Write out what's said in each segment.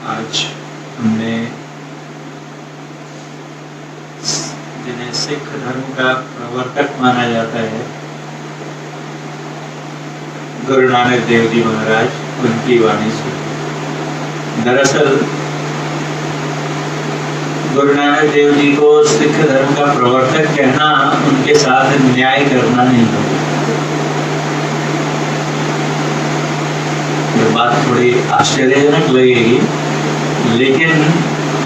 आज हमने जिन्हें सिख धर्म का प्रवर्तक माना जाता है गुरु नानक देव जी महाराज, उनकी वाणी सुनी। दरअसल गुरु नानक देव जी को सिख धर्म का प्रवर्तक कहना उनके साथ न्याय करना नहीं होगा। ये बात थोड़ी आश्चर्यजनक लगेगी, लेकिन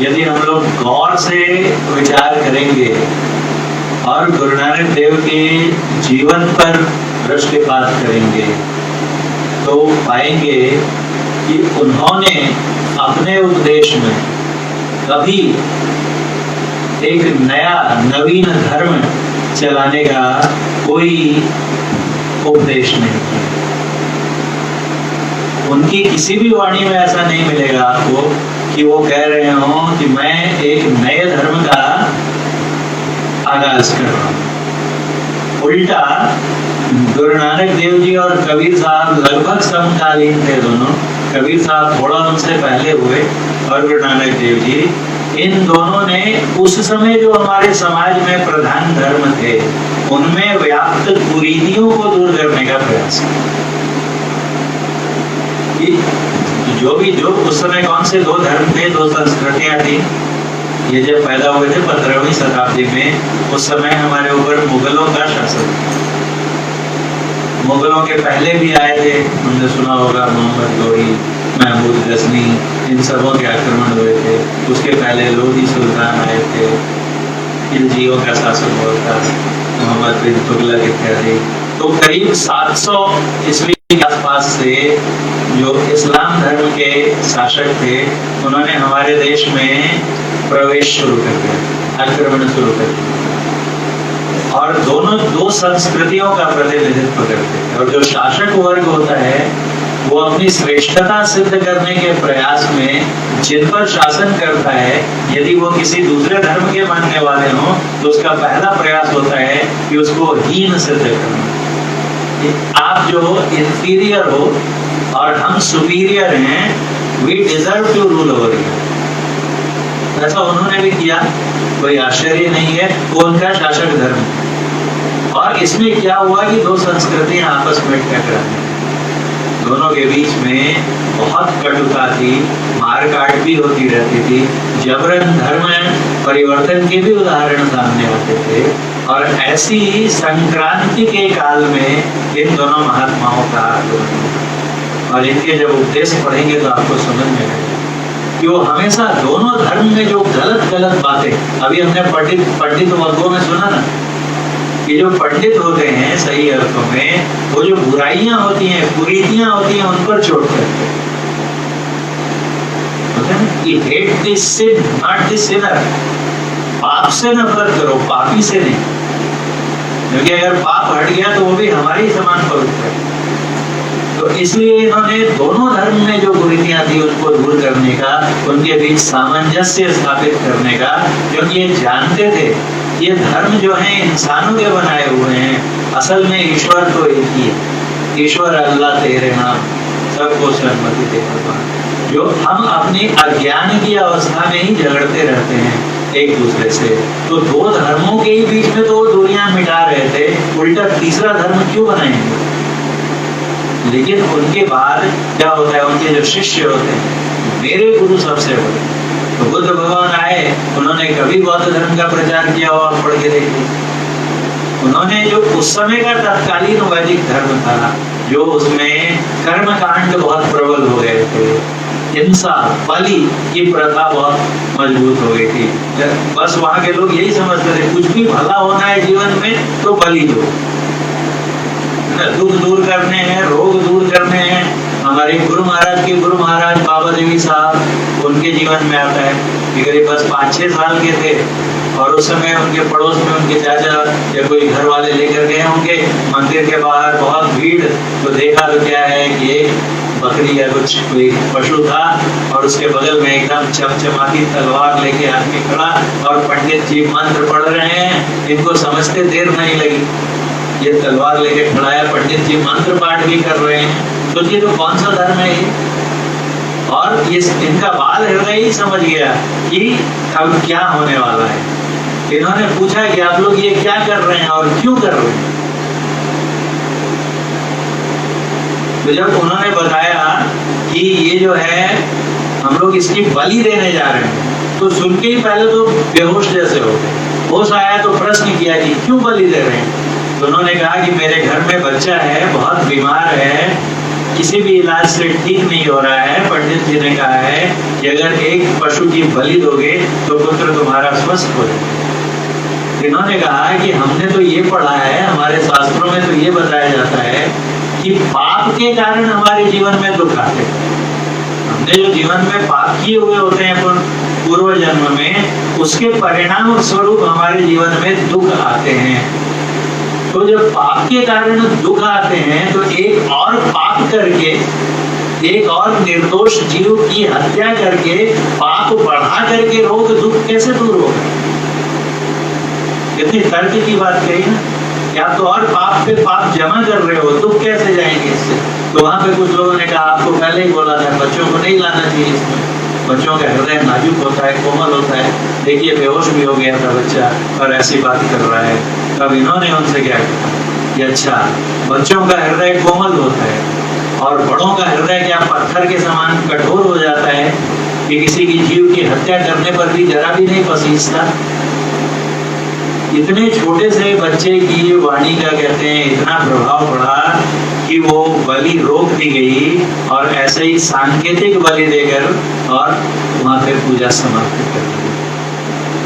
यदि हम लोग गौर से विचार करेंगे और गुरु नानक देव के जीवन पर दृष्टिपात करेंगे तो पाएंगे कि उन्होंने अपने उपदेश में कभी एक नया नवीन धर्म चलाने का कोई उपदेश नहीं किया। उनकी किसी भी वाणी में ऐसा नहीं मिलेगा आपको कि वो कह रहे हो कि मैं एक नए धर्म का आगाज कर रहा हूं। उल्टा गुरु नानक देव जी और कबीर साहब लगभग समकालीन थे दोनों। कबीर साहब थोड़ा उनसे पहले हुए और गुरु नानक देव जी, इन दोनों ने उस समय जो हमारे समाज में प्रधान धर्म थे उनमें व्याप्त कुरीतियों को दूर करने का प्रयास किया। जो उस समय कौन से दो धर्म थे, दो संस्कृतियां थी। ये जब पैदा हुए थे 15वीं शताब्दी में, उस समय हमारे ऊपर मुगलों का शासन। मुगलों के पहले भी आए थे, हमने सुना होगा, मोहम्मद गौरी, महमूद गजनी, इन सबों के आक्रमण हुए थे। उसके पहले लोधी सुल्तान आए थे, खिलजियों का शासन हुआ था, मोहम्मद बिन तुगलक इत्यादि। तो करीब 700 ईस्वी के आसपास से जो इस्लाम धर्म के शासक थे उन्होंने हमारे देश में प्रवेश शुरू कर दिया, आक्रमण शुरू कर दिया, और दोनों दो संस्कृतियों का प्रतिनिधित्व करते हैं। और जो शासक वर्ग होता है वो अपनी श्रेष्ठता सिद्ध करने के प्रयास में जिन पर शासन करता है, यदि वो किसी दूसरे धर्म के मानने वाले हों तो उसका पहला प्रयास होता है कि उसको हीन सिद्ध करना। आप जो इंफीरियर हो और हम सुपीरियर हैं, we deserve to rule over you. ऐसा उन्होंने भी किया, कोई आश्चर्य नहीं है, वो उनका शासक धर्म। और इसमें क्या हुआ कि दो संस्कृतियां आपस में टकराई, दोनों के बीच में बहुत कटुता थी, मारकाट भी होती रहती थी, जबरन धर्म परिवर्तन के भी उदाहरण सामने आते थे। और ऐसी संक्रांति के काल में इन दोनों महात्माओं का आगमन, और इनके जब उपदेश पढ़ेंगे तो आपको समझ में आएगा कि वो हमेशा दोनों धर्म में जो गलत बातें, अभी हमने पंडित वर्गों में सुना ना, कि जो पंडित होते हैं सही अर्थों में, वो जो बुराइयां होती हैं, कुरीतियां होती हैं, उन पर चोट करते हैं। Hate this sin not this sinner. पाप से नफरत करो, पापी से नहीं, क्योंकि अगर पाप हट गया तो वो भी हमारे ही समान पवित्र है। तो इसलिए इन्होंने दोनों धर्म में जो कुरीतियां थी उनको दूर करने का, उनके बीच सामंजस्य स्थापित करने का, क्योंकि ये जानते थे ये धर्म जो है इंसानों के बनाए हुए हैं, असल में ईश्वर तो एक ही है। ईश्वर अल्लाह तेरे नाम, सबको सहमति दे भगवान। जो हम अपने अज्ञान की अवस्था में ही झगड़ते रहते हैं एक दूसरे से, तो दो धर्मों के ही बीच में तो वो दूरियां मिटा रहे थे, उल्टा तीसरा धर्म क्यों बनाएंगे। लेकिन उनके बाद क्या होता है, उनके जो शिष्य होते हैं, मेरे गुरु सबसे बड़े, तो बुद्ध भगवान आए, उन्होंने कभी बौद्ध धर्म का प्रचार किया हो, आप पढ़ के देखिए। उन्होंने जो उस समय का तत्कालीन वैदिक धर्म था, जो उसमें कर्म कांड बहुत प्रबल हो गए थे, हिंसा, बलि की प्रथा बहुत मजबूत हो गई थी। बस वहां के लोग यही समझते थे कुछ भी भला होना है जीवन में तो बलि दो, दुख दूर करने हैं, रोग दूर करने हैं। हमारे गुरु महाराज बाबा देवी साहब, उनके जीवन में आता है कि करीब बस 5-6 साल के थे और उस समय उनके पड़ोस में उनके चाचा या कोई घर वाले लेकर गए होंगे मंदिर के बाहर, बहुत भीड़, तो देखा तो क्या है कि एक बकरी या कुछ कोई पशु था और उसके बगल में एकदम चमचमाती तलवार लेके आदमी खड़ा, और पंडित जी मंत्र पढ़ रहे हैं। इनको समझते देर नहीं लगी, ये तलवार लेके खड़ा है, पंडित जी मंत्र पाठ भी कर रहे हैं। तो ये तो कौन सा धर्म है ये? और ये इनका बाल हृदय ही समझ गया कि अब क्या होने वाला है। इन्होंने पूछा कि आप लोग ये क्या कर रहे हैं और क्यों कर रहे हैं। तो जब उन्होंने बताया कि ये जो है हम लोग इसकी बलि देने जा रहे हैं, तो सुन के ही पहले तो बेहोश जैसे हो गए। होश आया तो प्रश्न किया कि क्यों बलि दे रहे हैं। तो उन्होंने कहा कि मेरे घर में बच्चा है, बहुत बीमार है, किसी भी इलाज से ठीक नहीं हो रहा है। पंडित जी ने कहा है कि अगर एक पशु की बलि दोगे तो पुत्र तुम्हारा स्वस्थ हो जाएगा। इन्होंने कहा कि हमने तो ये पढ़ा है, हमारे शास्त्रों में तो ये बताया जाता है कि पाप के कारण हमारे जीवन में दुख आते हैं। हमने जो जीवन में पाप किए हुए होते हैं पूर्व जन्म में, उसके परिणाम स्वरूप हमारे जीवन में दुख आते हैं। तो जब पाप के कारण दुख आते हैं तो एक और पाप करके, एक और निर्दोष जीव की हत्या करके, पाप बढ़ा करके रोग दुख कैसे दूर होगा। कितनी तर्क की बात कही ना, या तो और पाप पे पाप जमा कर रहे हो, दुख कैसे जाएंगे इससे। तो वहां पे कुछ लोगों ने कहा आपको पहले ही बोला था बच्चों को नहीं लाना चाहिए इसमें, बच्चों का हृदय नाजुक होता है, कोमल होता है। देखिए बेहोश भी हो गया था बच्चा और ऐसी बात कर रहा है। तब इन्होंने उनसे क्या कहा कि अच्छा, बच्चों का हृदय कोमल होता है और बड़ों का हृदय क्या पत्थर के समान कठोर हो जाता है कि किसी की जीव की हत्या करने पर भी जरा भी नहीं पसीजता। इतने छोटे से बच्चे की वाणी का कहते हैं इतना प्रभाव पड़ा कि वो बलि रोक दी गई और ऐसे ही सांकेतिक बलि देकर और वहां पे पूजा समाप्त कर दी।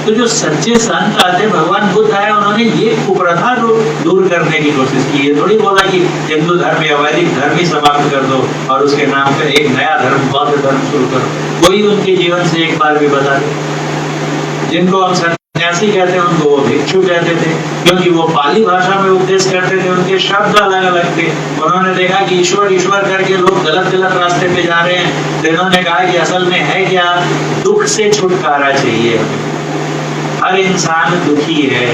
तो जो सच्चे संत आते, भगवान बुद्ध आए, उन्होंने ये कुप्रथा दूर करने की कोशिश की। ये थोड़ी बोला कि हिंदू धर्म या वैदिक धर्म ही समाप्त कर दो और उसके नाम पे एक नया धर्म, बौद्ध धर्म शुरू करो। कोई उनके जीवन से एक बार भी बता दे। जिनको हम सन्यासी कहते हैं उनको वो भिक्षु कहते थे, क्योंकि वो पाली भाषा में उपदेश करते थे, उनके शब्द अलग अलग थे। उन्होंने देखा कि ईश्वर ईश्वर करके लोग गलत गलत रास्ते पे जा रहे हैं, तो इन्होंने कहा कि असल में है क्या, दुख से छुटकारा चाहिए। हर इंसान दुखी है,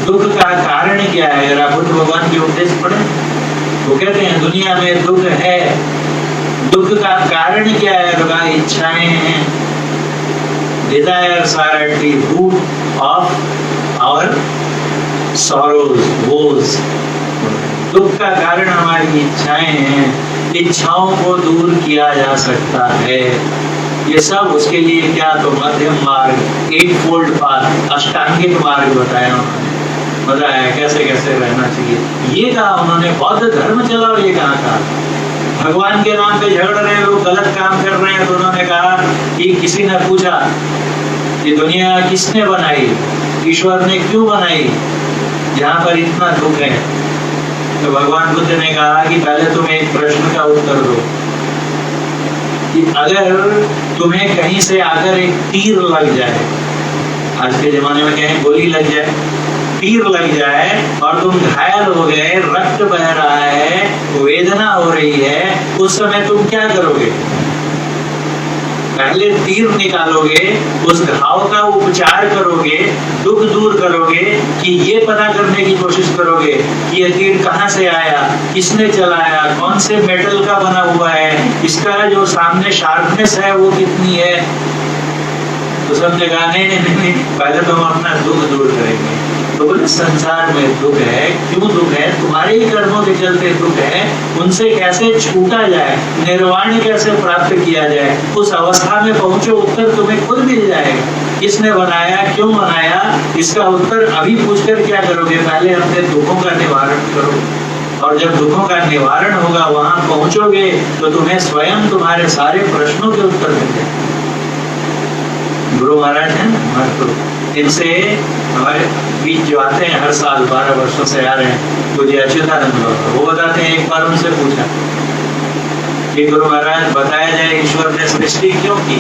दुख का कारण क्या है। अगर आप बुद्ध भगवान के उपदेश पढ़े, वो कहते हैं दुनिया में दुख है, दुख का कारण क्या है, तो कहा इच्छाएं हैं। Desires are at the root of our sorrows, woes. दुख का कारण हमारी इच्छाएं हैं। इच्छाओं को दूर किया जा सकता है। ये सब उसके लिए क्या, तो मध्यम मार्ग, एट फोल्ड पाथ, अष्टांगिक मार्ग बताया उन्होंने, बताया कैसे कैसे रहना चाहिए। ये कहा उन्होंने, बौद्ध धर्म चलाओ, ये कहा था। भगवान के नाम पे झगड़ रहे हैं लोग, गलत काम कर रहे हैं, तो उन्होंने कहा कि किसी ने पूछा ये दुनिया किसने बनाई, ईश्वर ने क्यों बनाई, जहाँ पर इतना दुख है। तो भगवान बुद्ध ने कहा कि पहले तुम एक प्रश्न का उत्तर दो कि अगर तुम्हें कहीं से आकर एक तीर लग जाए, आज के जमाने में कहीं गोली लग जाए, तीर लग जाए और तुम घायल हो गए, रक्त बह रहा है, वेदना हो रही है, उस समय तुम क्या करोगे। पहले तीर निकालोगे, उस घाव का उपचार करोगे, दुख दूर करोगे, कि ये पता करने की कोशिश करोगे कि ये तीर कहाँ से आया, किसने चलाया, कौन से मेटल का बना हुआ है, इसका जो सामने शार्पनेस है वो कितनी है। तो सबने कहा नहीं, पहले तो हम अपना दुख दूर करेंगे। तो बोले संसार में दुख है, क्यों दुख है, तुम्हारे ही कर्मों के चलते दुख है, उनसे कैसे छूटा जाए, निर्वाण कैसे प्राप्त किया जाए, उस अवस्था में पहुंचो, उत्तर तुम्हें खुद मिल जाएगा। किसने बनाया, क्यों बनाया, इसका उत्तर अभी पूछकर क्या करोगे, पहले अपने दुखों का निवारण करो। और जब दुखों का निवारण होगा, वहां पहुंचोगे तो तुम्हें स्वयं तुम्हारे सारे प्रश्नों के उत्तर मिल जाएंगे। गुरु महाराज हैं हमारे, इनसे हमारे बीच जो आते हैं हर साल 12 वर्षों से आ रहे हैं, पूज्य अच्युतानंद बाबा, वो बताते हैं एक बार उनसे पूछा कि गुरु महाराज बताया जाए ईश्वर ने सृष्टि क्यों की।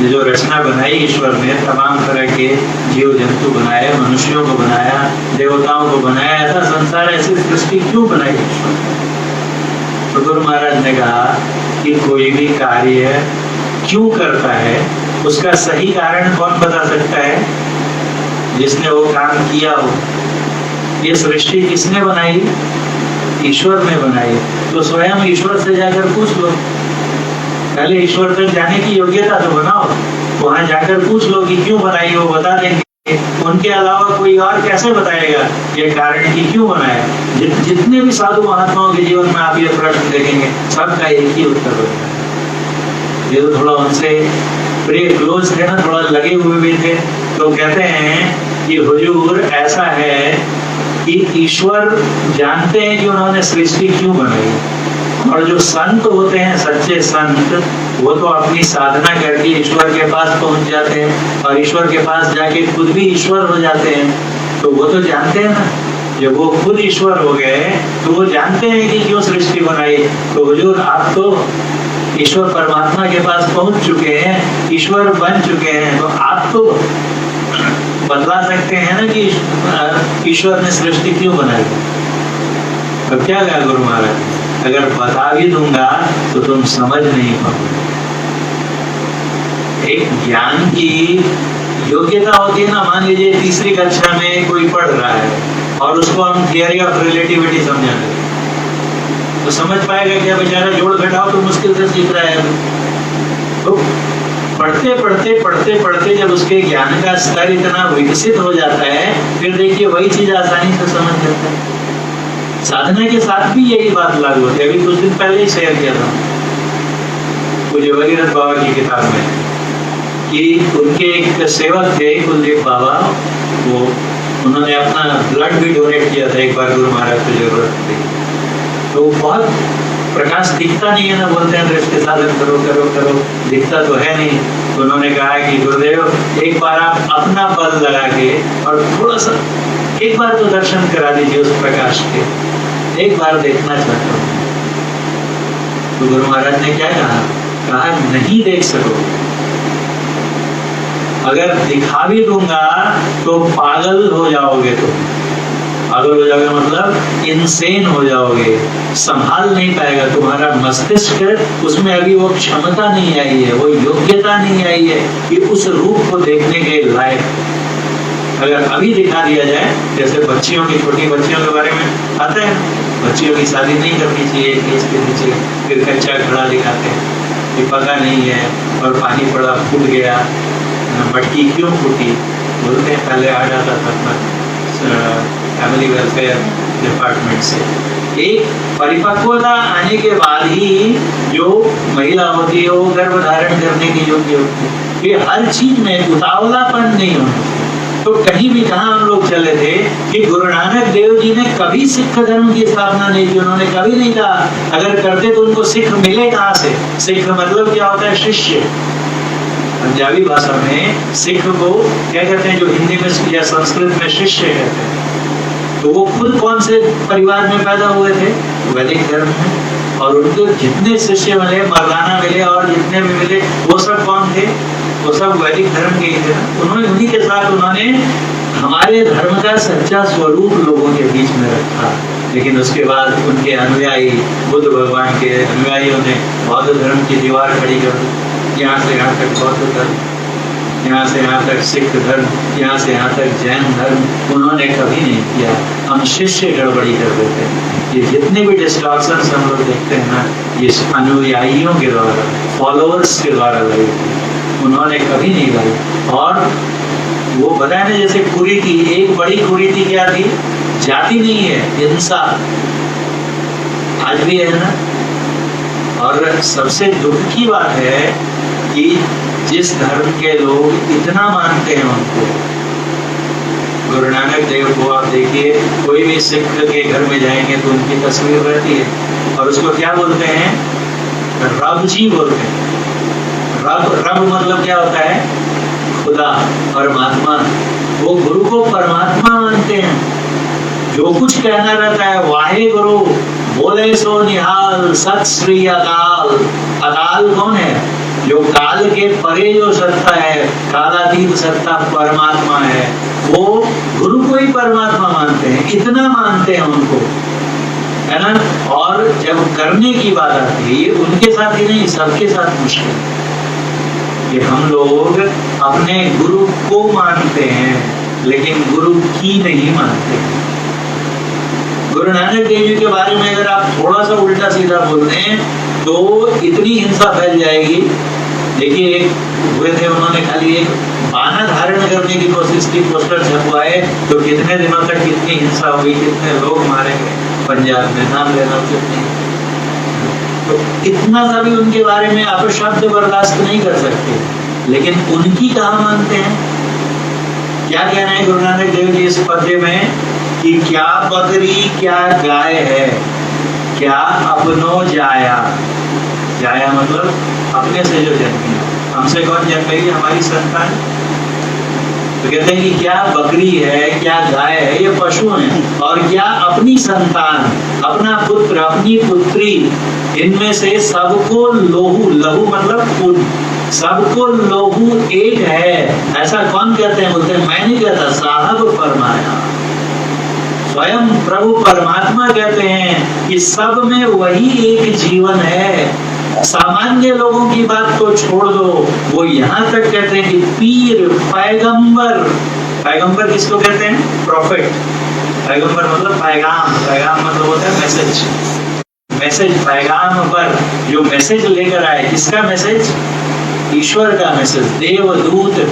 ये जो रचना बनाई ईश्वर ने, तमाम तरह के जीव जंतु बनाए, मनुष्यों को बनाया, देवताओं को बनाया, ऐसा संसार, ऐसी सृष्टि क्यों बनाई ईश्वर। तो गुरु महाराज ने कहा कि कोई भी कार्य क्यों करता है, उसका सही कारण कौन बता सकता है, जिसने वो काम किया हो। ये सृष्टि किसने बनाई, ईश्वर ने बनाई। तो स्वयं ईश्वर से जाकर पूछ लो, पहले ईश्वर तक जाने की योग्यता तो बनाओ, वहां जाकर पूछ लो कि क्यों बनाई, वो बता देंगे। उनके अलावा कोई और कैसे बताएगा ये कारण कि क्यों बनाया। जितने भी साधु महात्माओं के जीवन में आप ये प्रश्न देखेंगे, सबका एक ही उत्तर होता है। ये तो थोड़ा उनसे प्रिय क्लोज थे ना, थोड़ा लगे हुए भी थे, तो कहते हैं कि हुजूर ऐसा है कि ईश्वर जानते हैं कि उन्होंने सृष्टि क्यों बनाई, और जो संत होते हैं, सच्चे संत, वो तो अपनी साधना करके ईश्वर के पास पहुंच जाते हैं, और ईश्वर के पास जाके खुद भी ईश्वर हो जाते हैं। तो वो तो जानते हैं ना, जब वो खुद ईश्वर हो गए तो वो जानते हैं कि क्यों सृष्टि बनाई। तो हुजूर आप तो ईश्वर परमात्मा के पास पहुंच चुके हैं, ईश्वर बन चुके हैं, तो आप तो बतला सकते हैं ना कि ईश्वर ने सृष्टि क्यों बनाई। अब क्या कहा गुरु महाराज, अगर बता भी दूंगा तो तुम समझ नहीं पाओगे। एक ज्ञान की योग्यता होती है ना, मान लीजिए तीसरी कक्षा में कोई पढ़ रहा है और उसको हम थियरी ऑफ रिलेटिविटी समझाने, तो समझ पाएगा क्या बेचारा, जोड़ घटाओ तो मुश्किल से सीख रहा है। तो पढ़ते पढ़ते पढ़ते पढ़ते जब उसके ज्ञान का स्तर इतना विकसित हो जाता है, फिर देखिए वही चीज आसानी से समझ जाता है। साधना के साथ भी यही बात लागू होती है। अभी कुछ दिन पहले ही शेयर किया था मुझे भगीरथ बाबा की किताब में, कि उनके एक सेवक थे कुलदीप बाबा, वो उन्होंने अपना ब्लड भी डोनेट किया था एक बार गुरु महाराज को जरूरत थी। तो बहुत प्रकाश दिखता नहीं है ना, बोलते हैं दृष्टि साधन करो करो करो, दिखता तो है नहीं। तो उन्होंने कहा कि गुरुदेव एक बार आप अपना बल लगा के और थोड़ा सा एक बार तो दर्शन करा दीजिए उस प्रकाश के, एक बार देखना चाहता हूँ। तो गुरु महाराज ने क्या कहा नहीं देख सकोगे, अगर दिखा भी दूंगा तो पागल हो जाओगे। तो पागल हो जाओगे मतलब इनसेन हो जाओगे, संभाल नहीं पाएगा तुम्हारा मस्तिष्क, उसमें अभी वो क्षमता नहीं आई है, वो योग्यता नहीं आई है कि उस रूप को देखने के लायक। अगर अभी दिखा दिया जाए, जैसे बच्चियों की, छोटी बच्चियों के बारे में आता है, बच्चियों की शादी नहीं करनी चाहिए एक एज के नीचे, फिर कच्चा घड़ा दिखाते हैं कि पका नहीं है और पानी पड़ा फूट गया, मटकी क्यों फूटी, बोलते हैं पहले आ जाता था फैमिली वेलफेयर डिपार्टमेंट से। एक परिपक्वता आने के बाद ही जो महिला होती है वो गर्भ धारण करने की योग्य होती है। ये हर चीज में उतावलापन नहीं होना। तो कहीं भी जहां हम लोग चले थे कि गुरु नानक देव जी ने कभी सिख धर्म की स्थापना नहीं की, उन्होंने कभी नहीं कहा, अगर करते तो उनको सिख मिले कहां से। सिख मतलब क्या होता है, शिष्य। पंजाबी भाषा में सिख को क्या कहते हैं, जो हिंदी में या संस्कृत में शिष्य कहते हैं। तो वो खुद कौन से परिवार में पैदा हुए थे, वैदिक धर्म में, और उनको जितने शिष्य मिले, मर्दाना मिले और जितने भी मिले, वो सब कौन थे, वो सब वैदिक धर्म के ही थे। उन्होंने उन्हीं के साथ उन्होंने हमारे धर्म का सच्चा स्वरूप लोगों के बीच में रखा। लेकिन उसके बाद उनके अनुयायी, बुद्ध भगवान के अनुयायियों ने बौद्ध धर्म की दीवार खड़ी कर दी। यहाँ से यहाँ तक बौद्ध धर्म, यहाँ से यहाँ तक सिख धर्म, यहाँ से यहाँ तक जैन धर्म, उन्होंने कभी नहीं किया। हम शिष्य गड़बड़ी कर देते हैं। ये जितने भी डिस्टॉर्शंस हम लोग देखते हैं ना, ये अनुयायियों के द्वारा, फॉलोअर्स के द्वारा लाई, उन्होंने कभी नहीं लाई। और वो बताया ना, जैसे कुरीति, एक बड़ी कुरीति क्या थी, जाति नहीं है, हिंसा। आज भी है ना। और सबसे दुख की बात है कि जिस धर्म के लोग इतना मानते हैं उनको, गुरु नानक देव को आप देखिए, कोई भी सिख के घर में जाएंगे तो उनकी तस्वीर रहती है, और उसको क्या बोलते हैं, रब जी बोलते हैं। रब मतलब क्या होता है, खुदा, परमात्मा। वो गुरु को परमात्मा मानते हैं। जो कुछ कहना रहता है, वाहे गुरु बोले सो निहाल, सत श्री अकाल। अकाल कौन है, जो काल के परे जो सत्ता है, कालातीत सत्ता परमात्मा है, वो गुरु को ही परमात्मा मानते हैं, इतना मानते हैं उनको, है ना। और जब करने की बात आती है, ये उनके साथ ही नहीं, सबके साथ मुश्किल कि हम लोग अपने गुरु को मानते हैं लेकिन गुरु की नहीं मानते। गुरु नानक देव जी के बारे में अगर आप थोड़ा सा उल्टा सीधा बोल दें तो इतनी हिंसा फैल जाएगी। देखिए, एक हुए थे, उन्होंने खाली एक बाना धारण करने की कोशिश की, पोस्टर छपवाए, तो कितने दिनों तक कितनी हिंसा हुई, कितने लोग मारे गए पंजाब में, नाम लेना उचित नहीं। तो इतना सा भी उनके बारे में आप शब्द बर्दाश्त नहीं कर सकते, लेकिन उनकी कहाँ मानते हैं। क्या कहना है गुरु नानक देव जी इस पद्य में कि क्या बकरी क्या गाय है, क्या अपनो जाया। जाया मतलब अपने से जो जन्मी है, हमसे कौन जन्मेगी, हमारी संतान। तो कहते हैं कि क्या बकरी है, क्या गाय है, ये पशु हैं, और क्या अपनी संतान, अपना पुत्र, अपनी पुत्री, इनमें से सबको लोहू, लहू मतलब खून, सबको लोहू एक है। ऐसा कौन कहते हैं, बोलते हैं मैं नहीं कहता, साहब फरमाया, स्वयं प्रभु परमात्मा कहते हैं कि सब में वही एक जीवन है। सामान्य लोगों की बात तो छोड़ दो, वो यहाँ तक कहते हैं कि पीर, पैगंबर, पैगंबर किसको कहते हैं, प्रॉफिट। पैगंबर मतलब पैगाम, पैगाम मतलब होता है मैसेज, मैसेज, पैगाम पर जो मैसेज लेकर आए, किसका मैसेज, ईश्वर का मैसेज, देवदूत है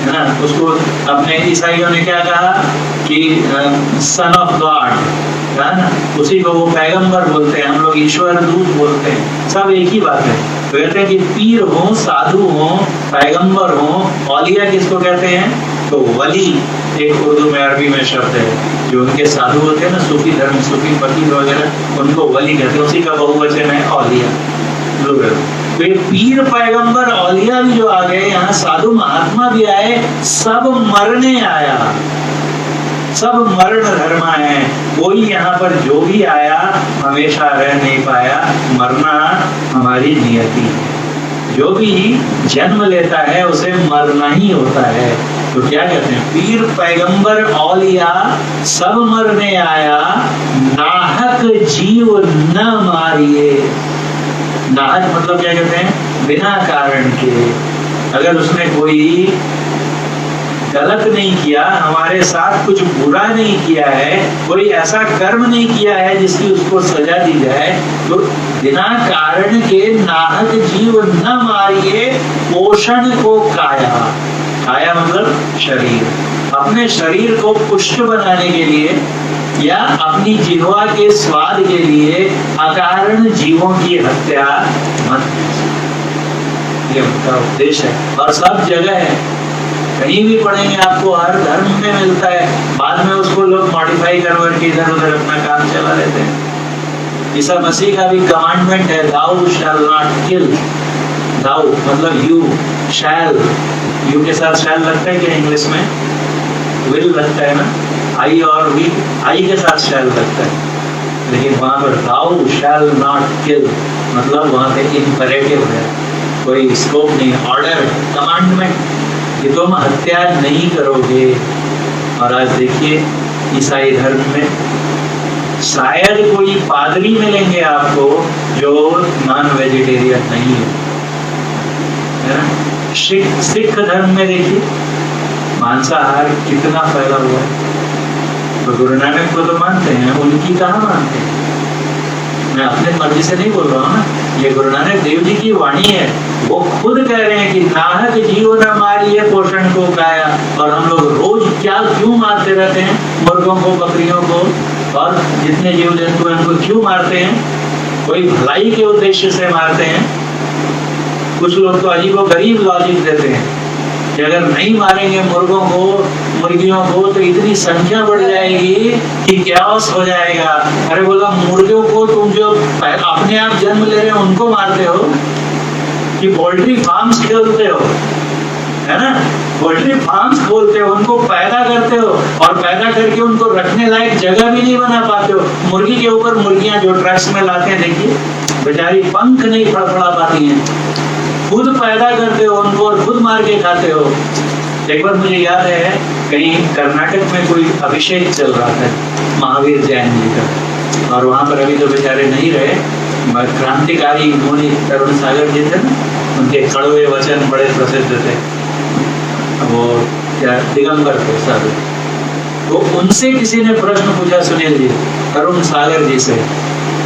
ना। उसको अपने ईसाइयों ने क्या कहा कि सन ऑफ गॉड है ना, उसी को वो पैगंबर बोलते हैं, हम लोग ईश्वर दूत बोलते हैं, सब एक ही बात है। तो कहते हैं कि पीर हो, साधु हो, पैगंबर हो, औलिया किसको कहते हैं, तो वली एक उर्दू में, अरबी में शब्द है, जो उनके साधु होते हैं ना, सूफी धर्म, सूफी फकीर वगैरह, उनको वली कहते हैं, उसी का बहुवचन है औलिया। तो ये पीर, पैगंबर, औलिया भी जो आ गए, यहाँ साधु महात्मा भी आए, सब मरने आया, सब मरण धर्मा है। कोई यहाँ पर जो भी आया हमेशा रह नहीं पाया, मरना हमारी नियति है। जो भी जन्म लेता है उसे मरना ही होता है। तो क्या कहते हैं, पीर, पैगंबर, औलिया सब मरने आया, नाहक जीव न मारिए। नाहक मतलब क्या कहते हैं, बिना कारण के। अगर उसने कोई गलत नहीं किया, हमारे साथ कुछ बुरा नहीं किया है, कोई ऐसा कर्म नहीं किया है जिसकी उसको सजा दी जाए, तो बिना कारण के नाहक जीव न मारिए, पोषण को काया। काया मतलब शरीर, अपने शरीर को पुष्ट बनाने के लिए या अपनी जिह्वा के स्वाद के लिए अकारण जीवों की हत्या मत कीजिए। ये उनका उद्देश्य है और सब जगह है, कहीं भी पढ़ेंगे आपको, हर धर्म में मिलता है। बाद में उसको लोग मॉडिफाई करवर के इधर उधर अपना काम चला लेते हैं। ईसा मसीह का भी कमांडमेंट है, दाऊ शैल नॉट किल। दाऊ मतलब यू, शैल, यू के साथ शैल लगता है क्या इंग्लिश में, विल लगता है ना, आई और वी, आई के साथ शैल लगता है, लेकिन वहां पर दाऊ शैल नॉट किल मतलब वहां पे इंपरेटिव है, कोई स्कोप नहीं, ऑर्डर, कमांडमेंट कि तुम हत्या नहीं करोगे। और आज देखिए ईसाई धर्म में शायद कोई पादरी मिलेंगे आपको जो नॉन वेजिटेरियन नहीं है ना। सिख धर्म में देखिए मांसाहार कितना फैला हुआ है। तो गुरु नानक को तो मानते हैं, उनकी कहाँ मानते हैं। मैं अपने मर्जी से नहीं बोल रहा हूँ ना, ये गुरु नानक देव जी की वाणी है। वो खुद कह रहे हैं कि नाहक जीव न मारिए, पोषण को काया। और हम लोग रोज क्या क्यों मारते रहते हैं, मुर्गों को, बकरियों को और जितने जीव जंतु हैं उनको क्यों मारते हैं, कोई भलाई के उद्देश्य से मारते हैं। कुछ लोग तो अजीबो गरीब लॉजिक देते हैं कि अगर नहीं मारेंगे मुर्गों को, मुर्गियों को, तो इतनी संख्या बढ़ जाएगी कि कैओस हो जाएगा। अरे बोला, मुर्गियों को तुम जो अपने आप जन्म ले रहे हो उनको मारते हो कि पोल्ट्री फार्म्स खोलते हो, है ना, पोल्ट्री फार्म्स खोलते हो, उनको पैदा करते हो और पैदा करके उनको रखने लायक जगह भी नहीं बना पाते हो। मुर्गी के ऊपर मुर्गियां जो ट्रक्स में लाते हैं, देखिए बेचारी पंख नहीं फड़फड़ा पाती हैं, खुद पैदा करते हो उनको और खुद मार के खाते हो। एक बार मुझे याद है कहीं कर्नाटक में कोई अभिषेक चल रहा था महावीर जैन जी का, और वहां पर अभी तो बेचारे नहीं रहे, क्रांतिकारी मुनि तरुण सागर जी थे ना, उनके कड़वे वचन बड़े प्रसिद्ध थे। वो क्या दिगंबर थे साधु, वो उनसे किसी ने प्रश्न पूछा, सुनील जी, अरुण सागर जी से।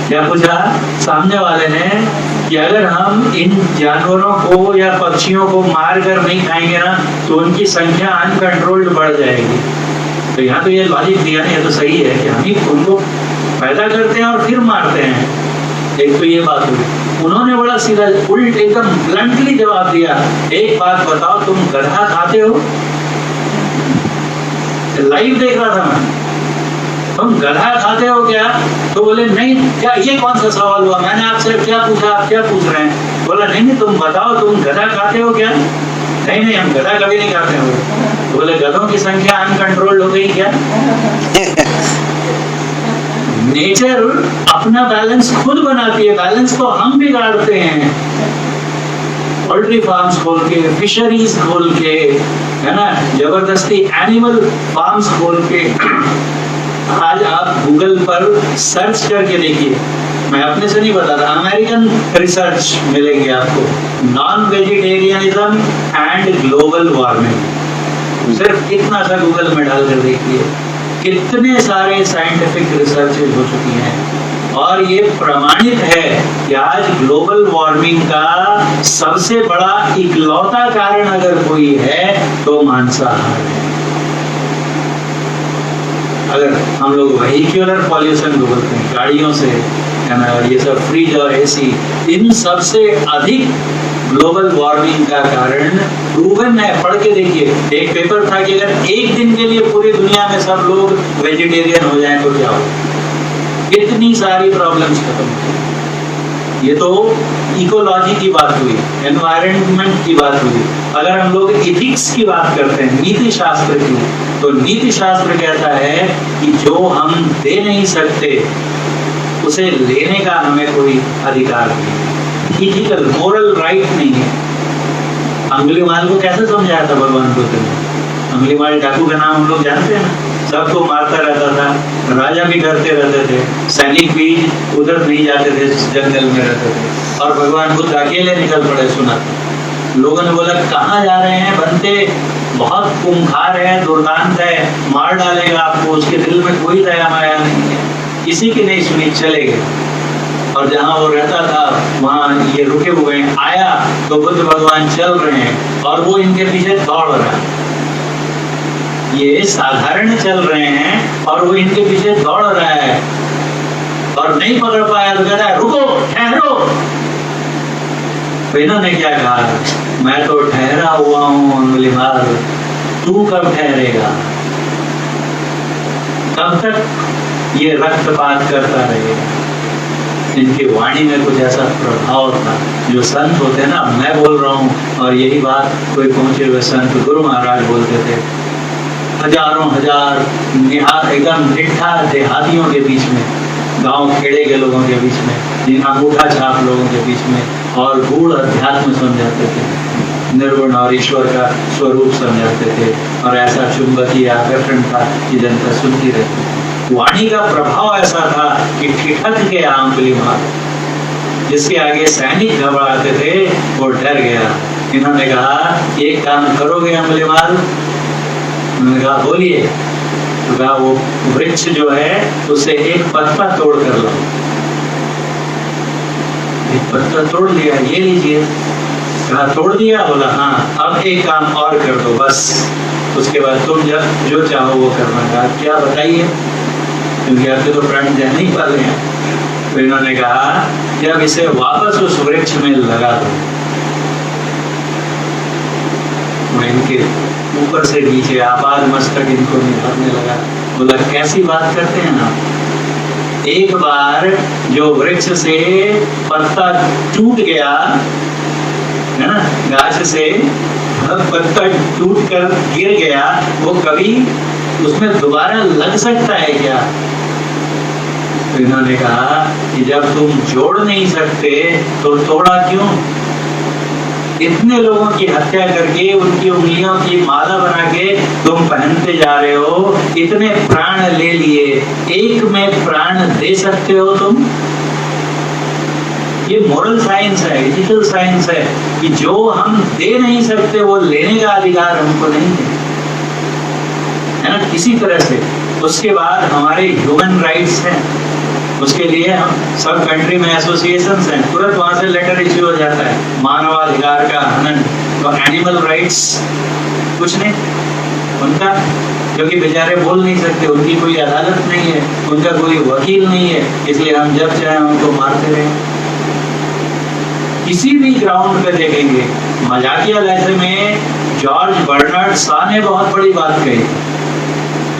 क्या पूछा सामने वाले ने कि अगर हम इन जानवरों को या पक्षियों को मार कर नहीं खाएंगे ना तो उनकी संख्या अनकंट्रोल्ड बढ़ जाएगी। तो यहाँ तो ये लॉजिक दिया ना, ये तो सही है कि हम ही उनको पैदा करते हैं और फिर मारते हैं। एक तो ये बात हुई। उन्होंने बड़ा सीधा उल्ट एकदम ब्लंटली जवाब दिया, एक बात बताओ, तुम गधा खाते हो? लाइव देख रहा था मैं, तुम गधा खाते हो क्या? तो बोले नहीं। क्या ये कौन सा सवाल हुआ? मैंने आपसे क्या पूछा, आप क्या पूछ रहे हैं? बोला नहीं नहीं, तुम बताओ, तुम गधा खाते हो क्या? नहीं नहीं, हम गधा कभी नहीं खाते हो। तो बोले गधों की संख्या अनकंट्रोल्ड हो गई क्या? नेचर अपना बैलेंस खुद बनाती है, बैलेंस को हम बिगाड़ते हैं। पोल्ट्री फार्म्स खोल के, फिशरीज खोल के, है ना, जबरदस्ती एनिमल फार्म्स खोल के। आज आप गूगल पर सर्च करके देखिए, मैं अपने से नहीं बता रहा, अमेरिकन रिसर्च मिलेंगे आपको, non vegetarianism and global warming. सिर्फ इतना सा गूगल में डाल कर देखिए, कितने सारे साइंटिफिक रिसर्चेज हो चुकी हैं और ये प्रमाणित है कि आज ग्लोबल वार्मिंग का सबसे बड़ा इकलौता कारण अगर कोई है तो मांसाहार है। अगर हम लोग व्हीक्यूलर पॉल्यूशन को बोलते हैं, गाड़ियों से, है ना, ये सब फ्रिज और एसी, इन सबसे अधिक ग्लोबल वार्मिंग का कारण प्रूवन है। पढ़ के देखिए, एक पेपर था कि अगर एक दिन के लिए पूरी दुनिया में सब लोग वेजिटेरियन हो जाएं तो क्या हो, कितनी सारी प्रॉब्लम्स खत्म हो। ये तो इकोलॉजी की बात हुई, एनवायरनमेंट की बात हुई। अगर हम लोग इथिक्स की बात करते हैं, नीति शास्त्र की, तो नीति शास्त्र कहता है कि जो हम दे नहीं सकते उसे लेने का हमें कोई अधिकार नहीं, इथिकल मोरल राइट नहीं है। अंगुलीमाल को कैसे समझाया था भगवान बुद्ध ने? अंगुलीमाल डाकू का नाम हम लोग जानते हैं ना, सबको मारता रहता था, राजा भी डरते रहते थे, सैनिक भी उधर नहीं जाते थे, जंगल में रहते थे, और भगवान बुद्ध अकेले निकल पड़े। सुना लोगों ने बोला कहाँ जा रहे हैं बनते, बहुत खूंखार है, दुर्दांत है, मार डालेगा आपको, उसके दिल में कोई दया माया नहीं है। किसी की नहीं सुनी, चले गए। और जहाँ वो रहता था वहाँ ये रुके हुए हैं। आया तो बुद्ध भगवान चल रहे हैं और वो इनके पीछे दौड़ रहा है। ये साधारण चल रहे हैं और वो इनके पीछे दौड़ रहा है और नहीं पकड़ पाया तो कहता है रुको, ठहरो। तो इन्होंने क्या कहा, मैं तो ठहरा हुआ हूँ अंगुलीमाल, तू कब ठहरेगा? कब तक ये रक्तपात करता रहेगा? इनकी वाणी में कुछ ऐसा प्रभाव था। जो संत होते हैं ना, मैं बोल रहा हूँ और यही बात कोई पहुंचे हुए संत गुरु महाराज बोलते थे, हजारों हजार एकदम निठा देहातियों के बीच में, गांव खेड़े के लोगों के बीच में, जिन अंगूठा छाप लोगों के बीच में, और गूढ़ अध्यात्म समझाते थे, निर्गुण और ईश्वर का स्वरूप समझाते थे, और ऐसा चुंबकीय आकर्षण था कि जनता सुनती रहती थी। वाणी का प्रभाव ऐसा था कि ठिठक गया अंगुलीमाल, जिसके आगे सैनिक घबराते थे, वो डर गया। इन्होंने कहा एक काम करोगे अंगुलीमाल? उन्होंने कहा बोलिए। तो कहा वो वृक्ष जो है उससे एक पत्ता तोड़ कर लो। एक पत्ता तोड़ लिया, ये लीजिए। कहा तोड़ दिया? बोला हाँ, अब एक काम और कर दो बस, उसके बाद तुम जब जो चाहो वो करना। कहा क्या बताइए, क्योंकि आपके तो प्राण जाने ही वाले हैं। तो इन्होंने कहा कि अब इसे वापस उस वृक्ष में लगा दो। इनके ऊपर से नीचे आपाद मस्तक इनको निभाने लगा। बोला कैसी बात करते हैं आप? एक बार जो वृक्ष से पत्ता टूट गया है ना, गाछ से पत्ता टूट कर गिर गया, वो कभी उसमें दोबारा लग सकता है क्या? तो इन्होंने कहा कि जब तुम जोड़ नहीं सकते तो तोड़ा क्यों? इतने लोगों की हत्या करके उनकी उंगलियों की माला बना के तुम पहनते जा रहे हो, इतने प्राण ले लिए, एक में प्राण दे सकते हो तुम? ये मोरल साइंस है, एथिकल साइंस है कि जो हम दे नहीं सकते वो लेने का अधिकार हमको नहीं है। है ना, किसी तरह से। उसके बाद हमारे ह्यूमन राइट्स हैं, उसके लिए हम सब कंट्री में एसोसिएशंस हैं, तुरंत वहां से लेटर इश्यू हो जाता है, मानवाधिकार का हनन। तो एनिमल राइट्स कुछ नहीं उनका, क्योंकि बेचारे बोल नहीं सकते, उनकी कोई अदालत नहीं है, उनका कोई वकील नहीं है, इसलिए हम जब चाहे उनको मारते रहे। किसी भी ग्राउंड पे देखेंगे, मजाकिया लहजे में जॉर्ज बर्नार्ड शॉ ने बहुत बड़ी बात कही।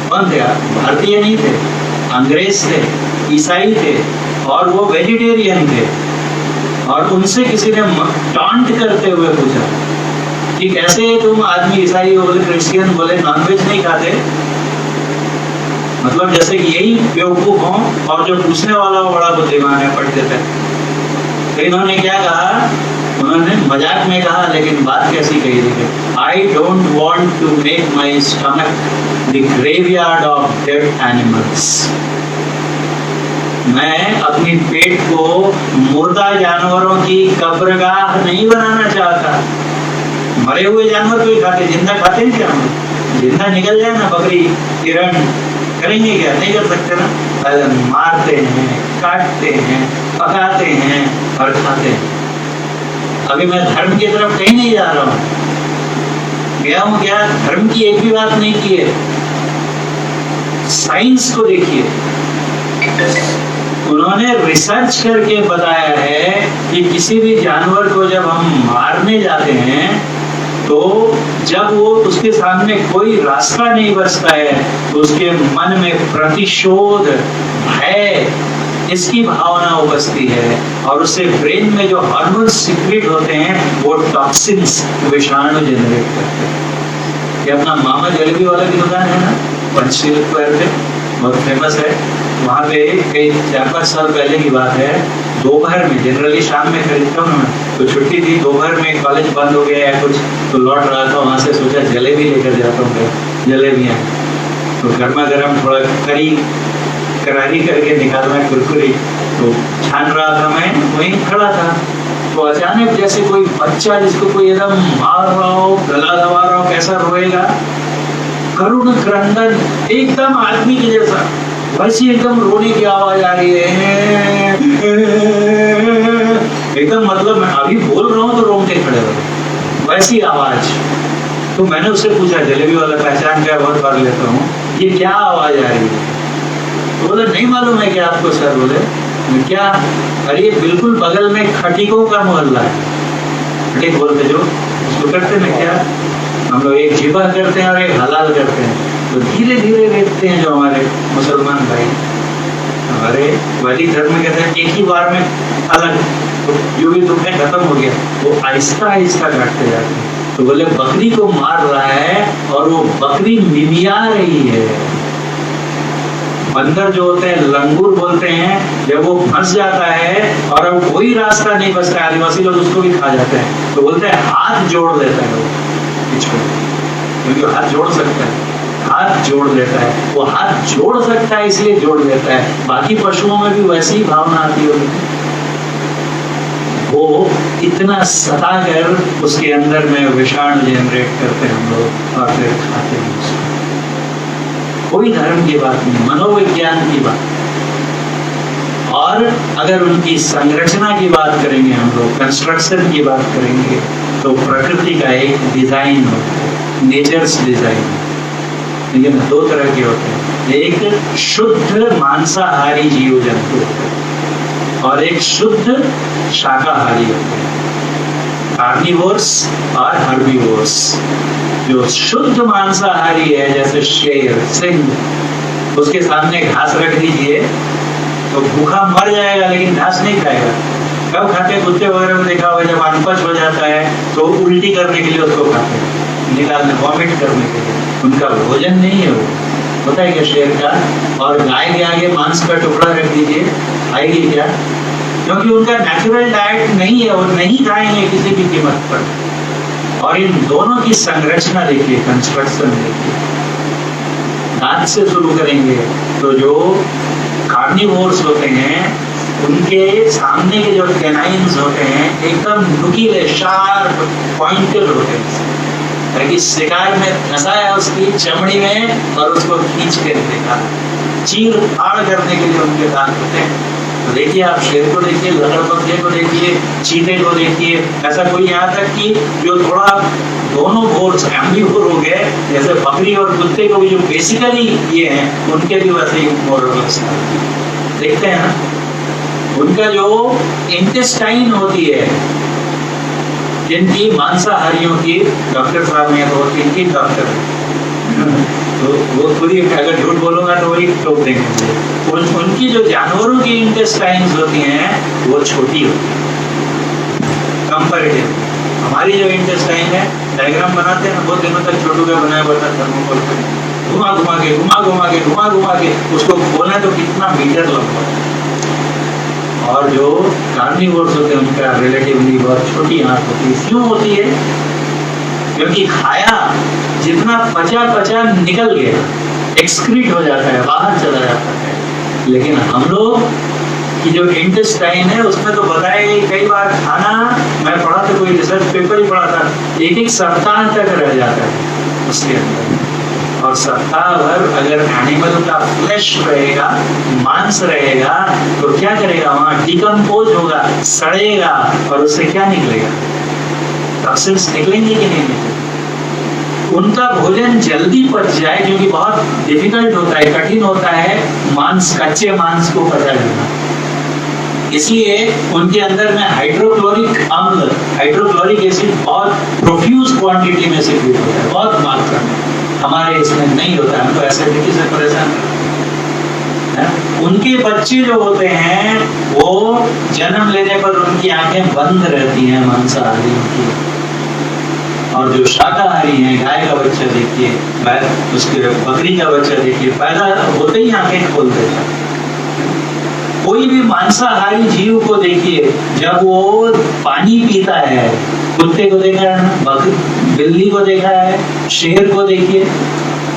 कौन थे? भारतीय नहीं थे, अंग्रेज थे, ईसाई थे, और वो वेजिटेरियन थे। और उनसे किसी ने टॉन्ट करते हुए पूछा कि कैसे तुम आदमी ईसाई हो, बोले क्रिश्चियन, बोले नॉनवेज नहीं खाते। मतलब जैसे कि यही बेवकूफ हो और जो पूछने वाला वो बड़ा बुद्धिमान है, पढ़ देते हैं। तो इन्होंने क्या कहा, उन्होंने मजाक में कहा, लेकिन बात कैसी कही देखिए, I don't want to make my stomach the graveyard of dead animals. मैं अपनी पेट को मुर्दा जानवरों की कब्रगाह नहीं बनाना चाहता। मरे हुए जानवर कोई खाते, जिंदा खाते हैं क्या हम? जिंदा निकल जाए ना बकरी, हिरण, करेंगे क्या? नहीं कर सकते ना। मारते हैं, काटते हैं, पकाते हैं और खाते हैं। अभी मैं धर्म की तरफ कहीं नहीं जा रहा हूँ, गया हूँ क्या? धर्म की एक भी बात नहीं की है। साइंस को देखिए, उन्होंने रिसर्च करके बताया है कि किसी भी जानवर को जब हम मारने जाते हैं तो जब वो उसके सामने कोई रास्ता नहीं बचता है तो उसके मन में प्रतिशोध, भय, इसकी भावना उपजती है और उससे ब्रेन में जो हार्मोन सीक्रेट होते हैं वो टॉक्सिन्स, विषाणु जनरेट करते हैं। ये अपना मामा जलेबी वाला की दुकान है ना, पंचशील स्क्वायर पे, बहुत फेमस है। वहाँ पे कई 4-5 साल पहले की बात है, दोपहर में, जनरली शाम में खरीदता हूँ मैं, तो छुट्टी थी, दोपहर में कॉलेज बंद हो गया या कुछ, तो लौट रहा था वहाँ से, सोचा जलेबी लेकर जाता हूँ। जलेबियाँ तो गर्मा गर्म, थोड़ा करारी करके निकालना, कुरकुरी, तो छान रहा था मैं, वहीं खड़ा था। तो अचानक जैसे कोई बच्चा जिसको कोई एकदम मार रहा हो, गला दबा रहा हो, कैसा रोएगा, करुण क्रंदन, एकदम आदमी के जैसा, वैसी एकदम रोने की आवाज आ रही है एकदम, मतलब मैं अभी बोल रहा हूँ तो रोंगटे खड़े हो, वैसी आवाज। तो मैंने उससे पूछा, जलेबी वाला पहचान क्या? बहुत बार लेता हूँ, ये क्या आवाज आ रही है? तो बोले नहीं मालूम है क्या आपको सर? बोले क्या? अरे ये बिल्कुल बगल में खटीकों का मोहल्ला है। खटीक बोलते जो, उसको करते में क्या, हम लोग एक जिबा करते हैं और एक हलाल करते हैं। तो धीरे धीरे देखते हैं जो हमारे मुसलमान भाई, हमारे वैदिक धर्म में कहते हैं एक ही बार में अलग, तो जो भी दुख है खत्म हो गया, वो आहिस्ता आहिस्ता काटते जाते हैं। तो बोले बकरी को मार रहा है और वो बकरी मिमिया रही है। बंदर जो होते हैं, लंगूर बोलते हैं, जब वो फंस जाता है और अब कोई रास्ता नहीं बचता है, आदिवासी लोग उसको भी खा जाते हैं, तो बोलते हैं हाथ जोड़ देता है वो, क्योंकि हाथ जोड़ सकता है, हाथ जोड़ देता है। वो हाथ जोड़ सकता है इसलिए जोड़ देता है। बाकी पशुओं में भी वैसी ही भावना आती होगी, वो इतना सता कर उसके अंदर में विषाणु जनरेट करते हैं हम लोग और फिर खाते हैं उसको। कोई धर्म की बात नहीं, मनोविज्ञान की बात। और अगर उनकी संरचना की बात करेंगे हम लोग, कंस्ट्रक्शन की बात करेंगे, तो प्रकृति का एक डिजाइन होता है, नेचर्स डिजाइन। लेकिन दो तरह के होते हैं, एक शुद्ध मांसाहारी जीव जंतु होते हैं और एक शुद्ध शाकाहारी होते हैं, कार्निवोर्स और हर्बीवोर्स। जो शुद्ध मांसाहारी है, जैसे शेर, सिंह, उसके सामने घास रख दीजिए तो भूखा मर जाएगा लेकिन घास नहीं खाएगा। कब खाते? कुत्ते वगैरह में देखा होगा, जब अनपच हो जाता है तो उल्टी करने के लिए उसको खाते हैं, निकालने, वॉमिट करने के लिए। उनका भोजन नहीं है वो, पता है क्या शेर का? और गाय के आगे मांस का टुकड़ा रख दीजिए, खाएगी क्या? क्योंकि उनका नेचुरल डाइट नहीं है, वो नहीं खाएंगे किसी भी कीमत पर। और इन दोनों की संरचना देखिए, कंस्ट्रक्शन देखिए। दांत से शुरू करेंगे तो जो कार्निवोर्स होते हैं उनके सामने के जो कैनाइन्स होते हैं एकदम नुकीले, शार्प, पॉइंटेड होते हैं। ताकि शिकार में फंसाया उसकी चमड़ी में और उसको खींच के देखा, चीर फाड़ करने के लिए उनके दांत होते हैं। तो देखिए आप शेर को देखिए, लकड़बग्घे को देखिए, चीते को देखिए, ऐसा कोई यहाँ तक कि जो थोड़ा दोनों बोर्ड्स एम्बिवोर हो गए, जैसे बकरी और कुत्ते को भी जो बेसिकली ये हैं, उनके भी वैसे ही मोरल्स देखते हैं ना। उनका जो इंटेस्टाइन होती है, जिनकी मांसाहारियों की डॉक्टर साहब ने तो इनकी डॉक्टर तो वो पूरी अगर झूठ बोलूंगा तो वही टोक देंगे। उनकी जो जानवरों की इंटेस्टाइन्स होती हैं वो छोटी होती है कंपैरेटिव। हमारी जो इंटेस्टाइन है, डायग्राम बनाते हैं ना, बहुत दिनों तक छोटू का बनाया हुआ था थर्मोकोल पे, घुमा घुमा के उसको खोलना तो कितना मीटर लंबा है। और जो कार्निवोर्स होते हैं उनका रिलेटिवली बहुत छोटी आंख होती है। क्यों होती है? क्योंकि खाया जितना पचा निकल गया, एक्सक्रीट हो जाता है, बाहर चला जाता है। लेकिन हम लोग की जो इंटेस्टाइन है उसमें तो बताया कई बार खाना, मैं पढ़ा था, कोई रिसर्च पेपर ही पढ़ा था, एक सप्ताह तक रह जाता है उसके अंदर। और सप्ताह भर अगर एनिमल का फ्लैश रहेगा, मांस रहेगा, तो क्या करेगा? वहां डिकम्पोज होगा, सड़ेगा, और उससे क्या निकलेगा? टॉक्सिन्स निकलेंगे कि नहीं निकलेंगे? उनका भोजन जल्दी पच जाए, क्योंकि बहुत डिफिकल्ट होता है, कठिन होता है मांस, कच्चे मांस को पचा लेना। इसलिए उनके अंदर में हाइड्रोक्लोरिक अम्ल, हाइड्रोक्लोरिक एसिड बहुत प्रोफ्यूज क्वांटिटी में सिक्रीट होता है, बहुत मात्रा में। हमारे इसमें नहीं होता है, हमको एसिडिटी से परेशान है। उनके बच्चे जो होते हैं वो जन्म लेने पर उनकी आंखें बंद रहती हैं, मांसाहारियों की। और जो शाकाहारी हैं, गाय का बच्चा देखिए, उसके बकरी का बच्चा देखिए, पैदा होते ही आंखें खोल देता है। कोई भी मांसाहारी जीव को देखिए, जब वो पानी पीता है, कुत्ते को देखा है ना, बिल्ली को देखा है, शेर को देखिए,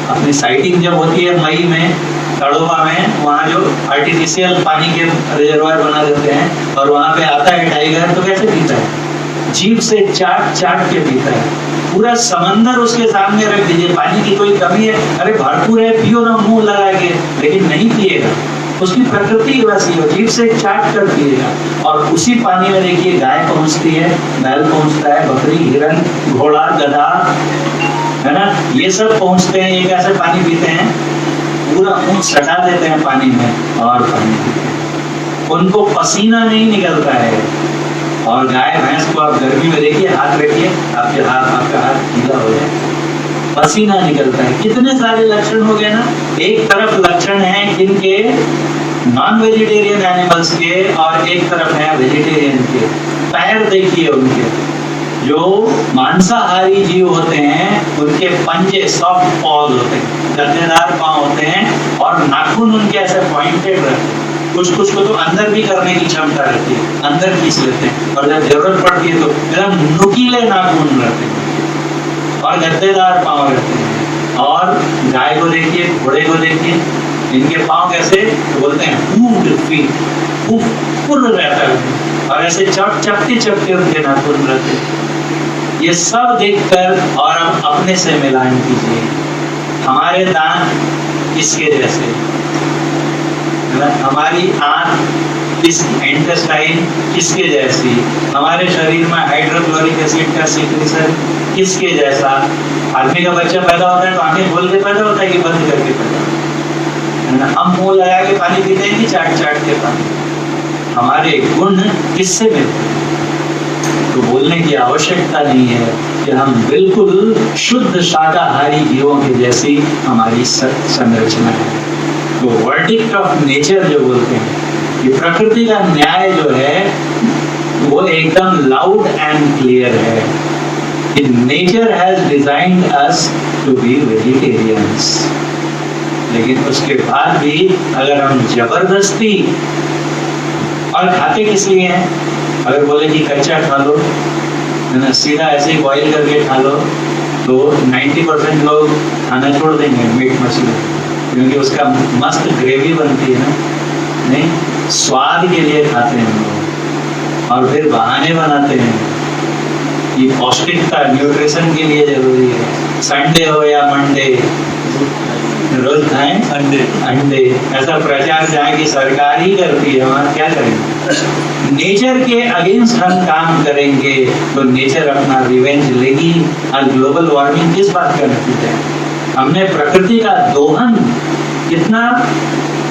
अपनी साइटिंग जब होती है मई में तड़ोबा में, वहाँ जो आर्टिफिशियल पानी के रिजर्वायर बना देते हैं, और वहाँ पे आता है टाइगर, तो कैसे पीता है? जीभ से चाट के पीता है। पूरा समंदर उसके सामने रख दीजिए, पानी की कोई कमी है, अरे भरपूर है, पियो ना मुंह लगा के, लेकिन नहीं पिएगा। उसकी प्रकृति वैसी है, जीभ से चाट कर पिएगा। और उसी पानी में देखिए गाय पहुंचती है, बैल पहुंचता है, बकरी, हिरन, घोड़ा, गधा, है ना, ये सब पहुंचते हैं। ये कैसे पानी पीते हैं? पूरा मुंह सटा देते हैं पानी में और पानी पीते हैं। उनको पसीना नहीं निकलता है। और गाय भैंस को आप गर्मी में देखिए, हाथ रखिए, आपका हाथ गीला हो जाए, पसीना निकलता है। कितने सारे लक्षण हो गए ना। एक तरफ लक्षण है किनके? नॉन वेजिटेरियन एनिमल्स के, और एक तरफ है वेजिटेरियन के। पैर देखिए उनके, जो मांसाहारी जीव होते हैं उनके पंजे सॉफ्ट पॉज होते हैं, दर्जेदार पांव होते हैं, और नाखून उनके ऐसे पॉइंटेड रहते हैं। कुछ को तो अंदर भी करने की क्षमता रहती है, अंदर खींच लेते हैं, और जब जरूरत पड़ती है तो एकदम नुकीले नाखून रहते हैं और गद्देदार पांव रहते हैं। और गाय को देखिए, घोड़े को देखिए, इनके पांव कैसे बोलते हैं, हूव्ड फीट, फुल रहता है, और ऐसे चपटे उनके नाखून रहते हैं। ये सब देखकर और अब अपने से मिलान कीजिए। हमारे दांत इसके जैसे, हमारी आंख इस इंटेस्टाइन किसके जैसी, हमारे शरीर में हाइड्रोक्लोरिक एसिड का सीक्रेशन किसके जैसा। आदमी का बच्चा पैदा होता है तो आंखें खोल के पैदा होता है कि बंद करके पैदा होता है ना? हम मुंह लगा के पानी पीते हैं कि चाट के पानी। हमारे गुण किससे मिलते हैं? तो बोलने की आवश्यकता नहीं है कि हम बिल्कुल शुद्ध शाकाहारी जीवों के जैसी हमारी संरचना है। तो वर्डिक्ट ऑफ नेचर जो बोलते हैं, ये प्रकृति का न्याय जो है वो एकदम लाउड एंड क्लियर है। Nature has designed us to be vegetarians, लेकिन उसके बाद भी अगर हम जबरदस्ती, और खाते किस लिए हैं? अगर बोले कि कच्चा खा लो, है ना, सीधा ऐसे ही बॉईल करके खा लो, तो 90% लोग खाना छोड़ देंगे मीट मछली, क्योंकि उसका मस्त ग्रेवी बनती है ना। नहीं, स्वाद के लिए खाते हैं लोग, और फिर बहाने बनाते हैं। ये पौष्टिकता न्यूट्रिशन के लिए जरूरी है। संडे हो या मंडे, रोज खाएं अंडे। ऐसा प्रचार चाहे कि सरकार ही करती है, वहाँ क्या करेंगे? नेचर के अगेंस्ट हम काम करेंगे तो नेचर अपना रिवेंज लेगी। आज ग्लोबल वार्मिंग किस बात का नतीजा है? हमने प्रकृति का दोहन कितना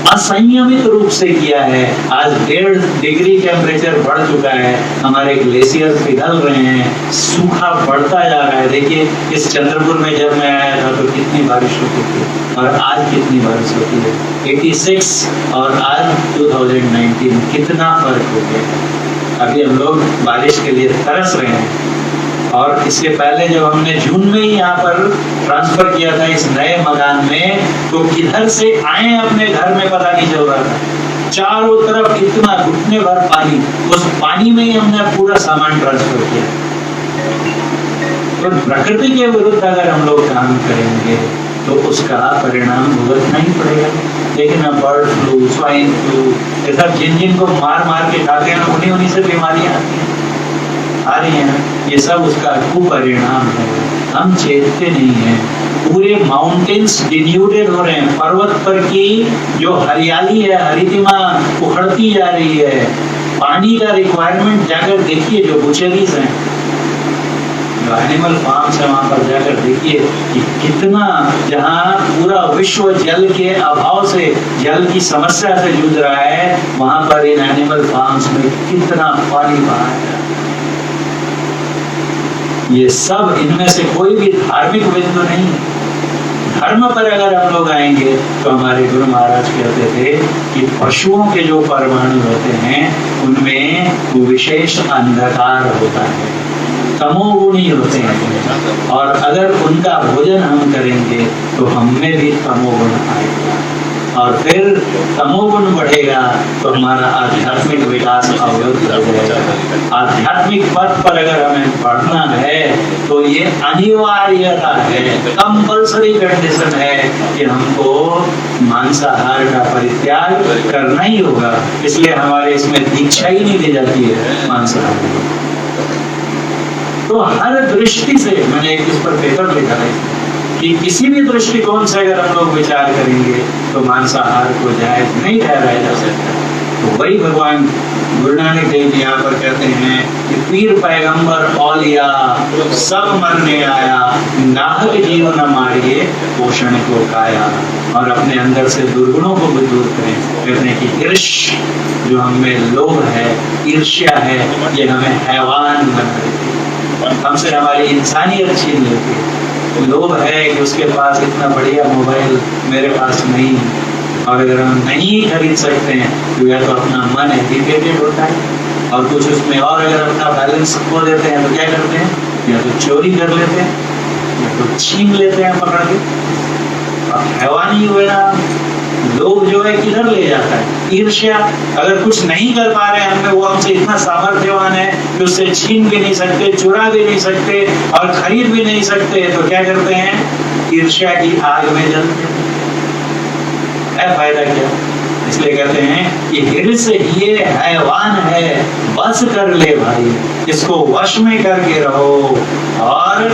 असंयमित रूप से किया है। आज 1.5 डिग्री टेम्परेचर बढ़ चुका है, हमारे ग्लेशियर पिघल रहे हैं, सूखा बढ़ता जा रहा है। देखिए इस चंद्रपुर में जब मैं आया था तो कितनी बारिश होती थी और आज कितनी बारिश होती है। 86 और आज 2019 कितना फर्क हो गया। अभी हम लोग बारिश के लिए तरस रहे हैं। और इसके पहले जब हमने जून में ही यहाँ पर ट्रांसफर किया था इस नए मकान में, तो किधर से आए अपने घर में पता नहीं चल रहा था। चारों तरफ इतना घुटने भर पानी, उस पानी में ही हमने पूरा सामान ट्रांसफर किया। तो प्रकृति के विरुद्ध अगर हम लोग काम करेंगे तो उसका परिणाम भुगतना ही पड़ेगा। लेकिन अब बर्ड फ्लू, स्वाइन फ्लू, ये सब जिन जिन को मार मार के खाते हैं उन्हीं से बीमारियां आती हैं, आ रही है। ये सब उसका कुपरिणाम है। हम चेतते नहीं हैं। पूरे माउंटेन्स डिन्यूटेड हो रहे हैं। पर्वत पर की जो हरियाली है, हरितिमा उखड़ती जा रही है। पानी का रिक्वायरमेंट जाकर देखिए, जो बुचेरीज हैं, जो एनिमल फार्म्स है, वहां पर जाकर देखिए कि कितना, जहाँ पूरा विश्व जल के अभाव से, जल की समस्या से जूझ रहा है, वहां पर इन एनिमल फार्म्स में कितना पानी बहा है। ये सब, इनमें से कोई भी धार्मिक बिंदु नहीं। धर्म पर अगर हम लोग आएंगे तो हमारे गुरु महाराज कहते थे कि पशुओं के जो परमाणु होते हैं उनमें विशेष अंधकार होता है, तमोगुणी होते हैं, और अगर उनका भोजन हम करेंगे तो हम में भी तमोगुण आएगा, और फिर तमोगुण बढ़ेगा तो हमारा आध्यात्मिक विकास अवरुद्ध हो जाएगा। आध्यात्मिक पथ पर अगर हमें बढ़ना है तो ये अनिवार्यता है, कंपल्सरी कंडीशन है कि हमको मांसाहार का परित्याग करना ही होगा। इसलिए हमारे इसमें दीक्षा ही नहीं दी जाती है मांसाहार। तो हर दृष्टि से, मैंने एक इस पर पेपर लिखा है कि किसी भी दृष्टिकोण से अगर हम लोग विचार करेंगे तो मांसाहार को जायज नहीं ठहराया जा सकता। तो वही भगवान गुरु नानक देव जी यहाँ पर कहते हैं कि पीर पैगंबर औलिया सब मरने आया, नाहक जीव न मारिए पोषण को काया। और अपने अंदर से दुर्गुणों को भी दूर करें। कहते हैं कि ईर्ष्या, जो हमें लोभ है, ईर्ष्या है, ये हमें हैवान बना देती है, हमसे हमारी इंसानियत छीन लेती है। लोभ है कि उसके पास इतना बढ़िया मोबाइल मेरे पास नहीं, और अगर हम नहीं खरीद सकते हैं तो या तो अपना मन एजुकेटेड होता है, और कुछ उसमें और अगर अपना बैलेंस खो देते हैं तो क्या करते हैं, या तो चोरी कर लेते हैं या तो छीन लेते हैं पकड़ के। अब हैवानी हुए ना, लोभ जो है किधर ले जाता है, ईर्ष्या। अगर कुछ नहीं कर पा रहे हैं हमें, वो हमसे इतना सामर्थ्यवान है कि उससे छीन भी नहीं सकते, चुरा भी नहीं सकते और खरीद भी नहीं सकते, तो क्या करते हैं, ईर्ष्या की आग में जलते हैं। फायदा क्या? इसलिए कहते हैं कि हिर्स ये हैवान है, बस कर ले भाई, इसको वश में करके रहो। और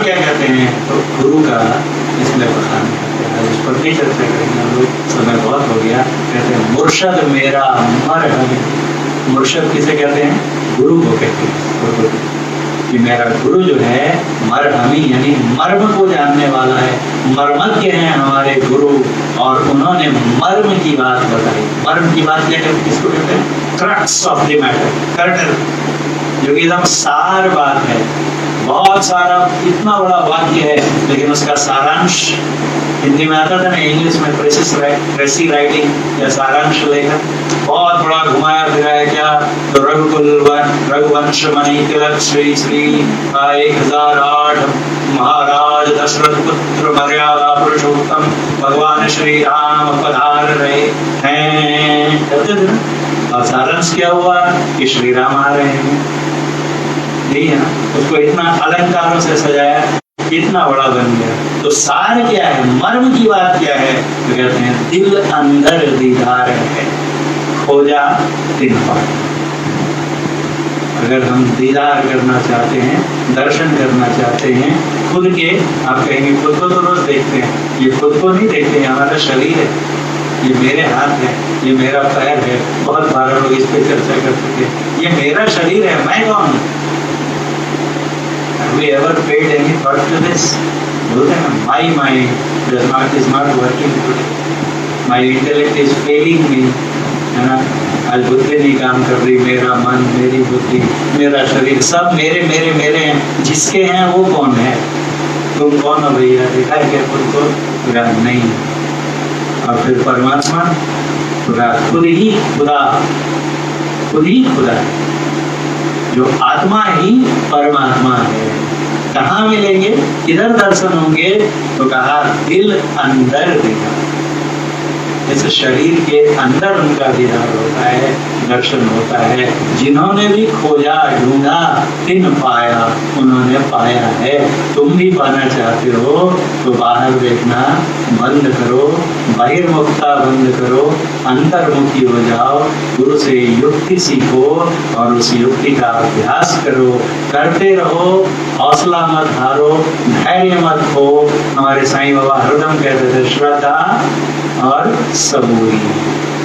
क्या कहते हैं, तो गुरु का इसमें बखान करते हैं। इस पर नहीं चर्चा करेंगे हम लोग, समय बहुत हो गया। कहते हैं मुर्शद मेरा मरहम। मुर्शद किसे कहते हैं, गुरु को कहते हैं। कि मेरा गुरु जो है मरहमी, यानी मर्म को जानने वाला है, मर्मज्ञ हैं हमारे गुरु, और उन्होंने मर्म की बात बताई। मर्म की बात क्या कहते हैं, किसको कहते हैं, crux of the matter, curtain, जो कि एकदम सार बात है। बहुत सारा, इतना बड़ा वाक्य है लेकिन उसका सारांश, हिंदी में आता था ना, इंग्लिश में प्रेसी राइटिंग या सारांश लेखन, बहुत बड़ा घुमाया फिरा है क्या, तो रघुवंश मणि तिलक श्री श्री 1008 महाराज दशरथ पुत्र मर्यादा पुरुषोत्तम भगवान श्री राम पधार रहे हैं, कहते थे ना। और सारांश क्या हुआ कि श्री राम आ रहे हैं, यही है ना। उसको इतना अलंकारों से सजाया, इतना बड़ा बन गया। तो सार क्या है, मर्म की बात क्या है, तो कहते हैं दिल अंदर दीदार है, खोजा दिन पार। अगर हम दीदार करना चाहते हैं, दर्शन करना चाहते हैं खुद के, आप कहेंगे खुद को तो रोज देखते हैं, ये खुद को नहीं देखते हैं, हमारा शरीर है, ये मेरे हाथ है, ये मेरा पैर है, बहुत बार लोग इस पे चर्चा कर चुके, ये मेरा शरीर है, मैं कौन हूँ? Have we ever paid any thought to this? बोलते हैं ना, my mind is not working today, my intellect is failing me, है ना, आज बुद्धि नहीं काम कर रही, मेरा मन, मेरी बुद्धि, मेरा शरीर, सब मेरे मेरे मेरे हैं, जिसके हैं वो कौन है? तुम कौन हो भैया? देखा है क्या खुद को? नहीं। और फिर परमात्मा खुदा, खुद ही खुदा, खुद ही खुदा है, जो आत्मा ही परमात्मा है। कहाँ मिलेंगे, किधर दर्शन होंगे? तो कहा दिल अंदर दिखा, इस शरीर के अंदर उनका दीदार होता है, दर्शन होता है। जिन्होंने भी खोजा ढूंढा तिन पाया, उन्होंने पाया है। तुम भी पाना चाहते हो तो बाहर देखना बंद करो, बहिर्मुखता बंद करो, अंतर्मुखी हो जाओ, गुरु से युक्ति सीखो और उस युक्ति का अभ्यास करो, करते रहो, हौसला मत हारो, धैर्य मत खो। हमारे साईं बाबा हरदम कहते थे श्रद्धा और सबूरी।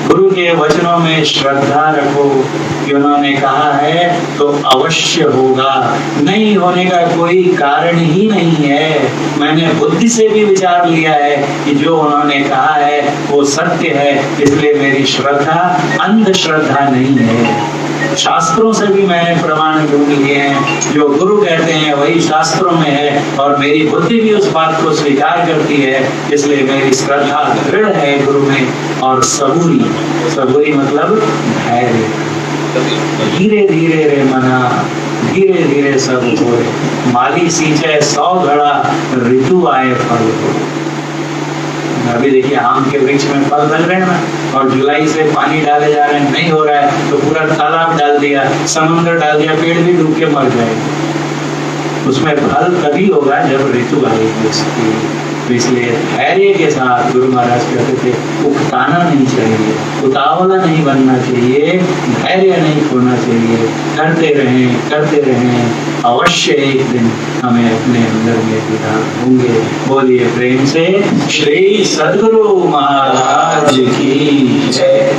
गुरु के वचनों में श्रद्धा रखो कि उन्होंने कहा है तो अवश्य होगा, नहीं होने का कोई कारण ही नहीं है। मैंने बुद्धि से भी विचार लिया है कि जो उन्होंने कहा है वो सत्य है, इसलिए मेरी श्रद्धा अंधश्रद्धा नहीं है। शास्त्रों से भी मैंने प्रमाण ढूंढ लिए हैं, जो गुरु कहते हैं वही शास्त्रों में है, और मेरी बुद्धि भी उस बात को स्वीकार करती है, इसलिए मेरी श्रद्धा दृढ़ है गुरु में। और सबूरी, सबूरी मतलब धैर्य, धीरे धीरे रे मना, धीरे धीरे सब होए, माली सींचे 100 घड़ा, ऋतु आए फल हो। अभी देखिए आम के वृक्ष में फल लग रहे हैं ना, और जुलाई से पानी डाले जा रहे हैं, नहीं हो रहा है तो पूरा तालाब डाल दिया, समुद्र डाल दिया, पेड़ भी डूब के मर जाएगा। उसमें फल तभी होगा जब ऋतु आएगी उसकी। तो इसलिए धैर्य के साथ गुरु महाराज कहते थे, उकताना नहीं चाहिए, उतावला नहीं बनना चाहिए, धैर्य नहीं खोना चाहिए, करते रहें, अवश्य एक दिन हमें अपने अंदर में दीदार होंगे। बोलिए प्रेम से श्री सद्गुरु महाराज की जय।